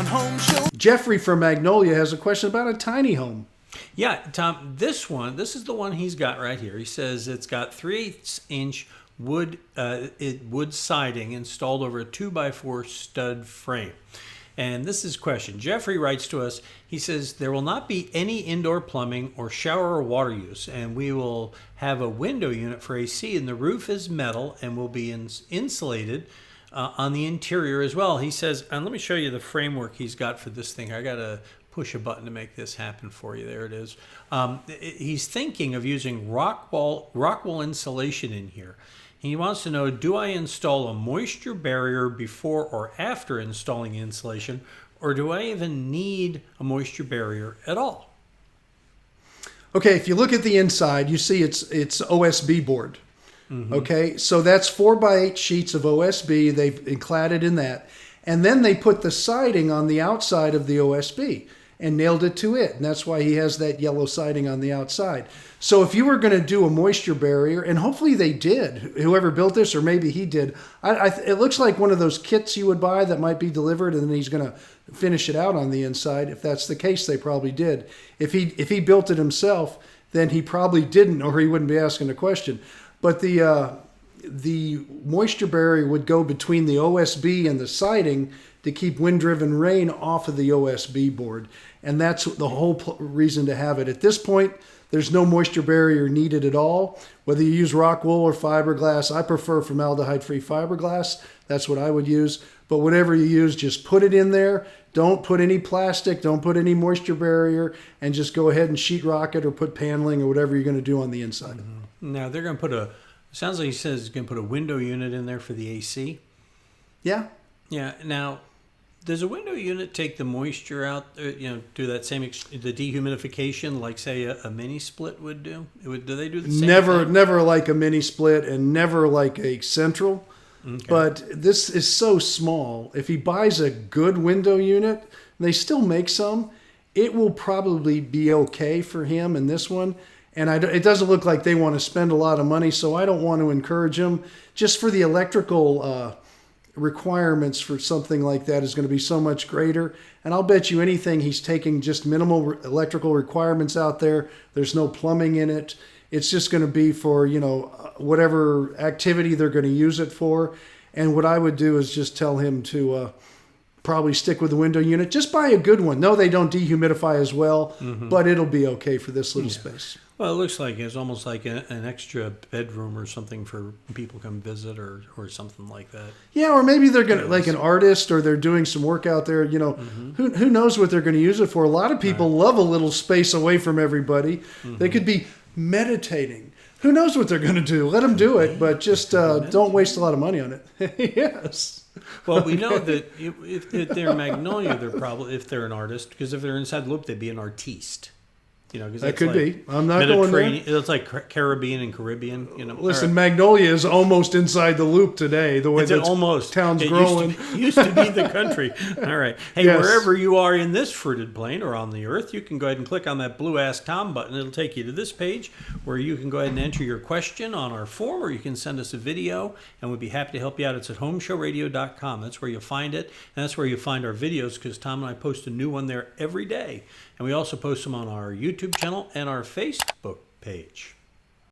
Home Show. Jeffrey from Magnolia has a question about a tiny home. Yeah, Tom, this is the one he's got right here. He says it's got 3/8-inch wood siding installed over a 2x4 stud frame. And this is his question. Jeffrey writes to us. He says, there will not be any indoor plumbing or shower or water use, and we will have a window unit for AC, and the roof is metal and will be insulated on the interior as well. He says, and let me show you the framework he's got for this thing. I got to push a button to make this happen for you. There it is. He's thinking of using rock wool insulation in here. He wants to know, do I install a moisture barrier before or after installing insulation, or do I even need a moisture barrier at all? Okay, if you look at the inside, you see it's OSB board. Mm-hmm. Okay, so that's 4x8 sheets of OSB. They've clad it in that. And then they put the siding on the outside of the OSB and nailed it to it. And that's why he has that yellow siding on the outside. So if you were going to do a moisture barrier, and hopefully they did, whoever built this, or maybe he did, it looks like one of those kits you would buy that might be delivered, and then he's going to finish it out on the inside. If that's the case, they probably did. If he built it himself, then he probably didn't, or he wouldn't be asking the question. But the moisture barrier would go between the OSB and the siding to keep wind-driven rain off of the OSB board. And that's the whole reason to have it. At this point, there's no moisture barrier needed at all. Whether you use rock wool or fiberglass, I prefer formaldehyde-free fiberglass. That's what I would use. But whatever you use, just put it in there. Don't put any plastic. Don't put any moisture barrier. And just go ahead and sheetrock it or put paneling or whatever you're going to do on the inside. Mm-hmm. Now, they're going to sounds like he says he's going to put a window unit in there for the AC. Yeah. Yeah. Now, does a window unit take the moisture out, do that same, the dehumidification like, say, a mini split would do? Do they do the same thing? Never like a mini split and never like a central. Okay. But this is so small. If he buys a good window unit, they still make some, it will probably be okay for him in this one. And it doesn't look like they want to spend a lot of money, so I don't want to encourage him. Just for the electrical requirements for something like that is going to be so much greater. And I'll bet you anything he's taking just minimal electrical requirements out there. There's no plumbing in it. It's just going to be for, whatever activity they're going to use it for. And what I would do is just tell him to probably stick with the window unit. Just buy a good one. No, they don't dehumidify as well, but it'll be okay for this little space. Well, it looks like it's almost like an extra bedroom or something for people come visit or something like that. Yeah, or maybe they're going to, like an artist, or they're doing some work out there. Who knows what they're going to use it for. A lot of people love a little space away from everybody. They could be meditating. Who knows what they're going to do? Let them do it, but just don't waste a lot of money on it. Yes. Well, we know that if they're Magnolia, they're probably, if they're an artist, because if they're inside the loop, they'd be an artiste. That could be. I'm not going there. It's like Caribbean and Caribbean. Listen, Magnolia is almost inside the loop today. The way that town's growing. Used to be the country. All right. Hey, yes. Wherever you are in this fruited plain or on the earth, you can go ahead and click on that blue Ask Tom button. It'll take you to this page where you can go ahead and enter your question on our form, or you can send us a video, and we'd be happy to help you out. It's at HomeShowRadio.com. That's where you'll find it, and that's where you'll find our videos, because Tom and I post a new one there every day. And we also post them on our YouTube channel and our Facebook page.